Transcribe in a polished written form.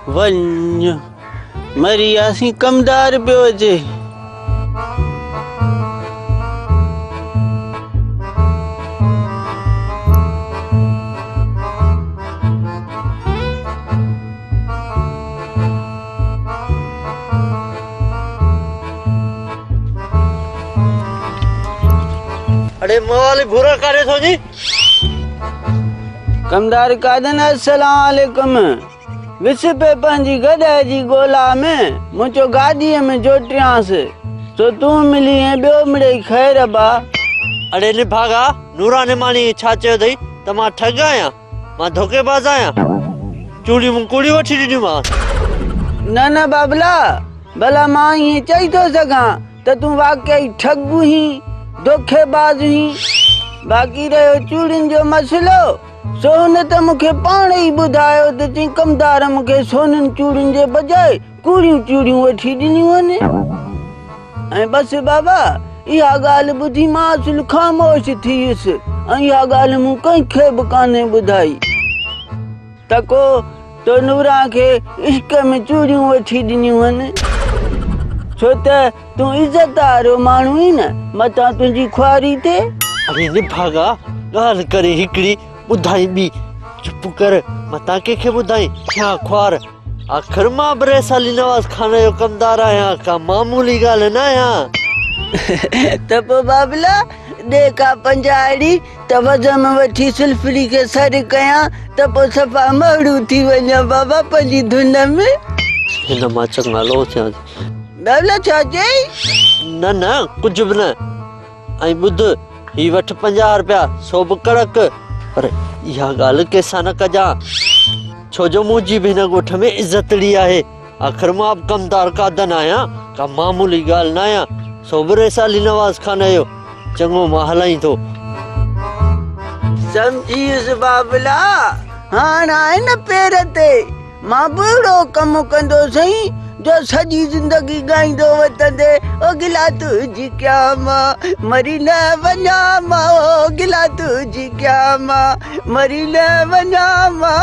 वञ मरी आसीं कमदार पियो अचे। अरे मवाली बुरा करे थो जी। कमदार कादन अस्सलाम वालेकुम। विस पे पंहिंजी गॾ जी ॻोल्हा में मुंहिंजो गाॾीअ में जोटियांसि सो तूं मिली ऐं ॿियो मिड़ेई ख़ैर बा। अरे निभागा नूरानी मानी छा चयो अथई त मां ठग आहियां, मां धोखेबाज़ आहियां? चूड़ियूं मूं कूड़ी वठी ॾिनियूंमांसि। न न बाबला, भला मां ईअं चई थो सघां त तूं वाकई ठग हुई, धोखेबाज़ हुई। बाक़ी रहियो चूड़ियुनि जो मसइलो, सो हुन त मूंखे पाण ई ॿुधायो त चई कमदार मूंखे सोननि चूड़ियुनि जे बजाए कूड़ियूं चूड़ियूं वठी ॾिनियूं आहिनि। ऐं बसि बाबा, इहा ॻाल्हि ॿुधी मां असुल ख़ामोश थी वियुसि ऐं इहा ॻाल्हि मूं कंहिंखे बि कान्हे ॿुधाई त को तो नूरा खे इश्क में चूड़ियूं वठी ॾिनियूं आहिनि। छो त तूं इज़त वारो माण्हू ई न, मतां तुंहिंजी ख्वारी थिए। अरे निभागा ॻाल्हि करे हिकिड़ी ॿुधाई ॿी, चुप कर, मतां कंहिंखे ॿुधाई छा ख्वार? आख़िर मां बरेसाली नवाज़ खाने जो कमदार आहियां, का मामूली ॻाल्हि न आहियां। त पोइ बाबला ॾे का 50 त वज़म वठी सुल्फड़ी खे सर कयां त पोइ सफ़ा मड़ू थी वञा बाबा पंहिंजी धुन में। हिन मां चङा लो थियां। बाबला छा चई? न कुझु बि न। ऐं ॿुध, ही वठ 50 रुपया, सो बि कड़क, पर इहा ॻाल्हि कंहिंसां न कजां, छो जो मुंहिंजी बि हिन ॻोठ में इज़तड़ी आहे। आख़िर मां बि कमदार कादन आहियां, का मामूली ॻाल्हि न आहियां। सो बि रेसाली नवाज़ खाने जो चङो मां हलाईं थो। सम्झी वियुसि बाबला, हाणे आहे न पेर ते। मां बि अहिड़ो कमु कंदो सही जो सॼी ज़िंदगी ॻाईंदो वतंदे, ओ गिला तुंहिंजी क्या मां मरी न वञा मां, ओ गिला तुंहिंजी क्या मां मरी न वञा मां।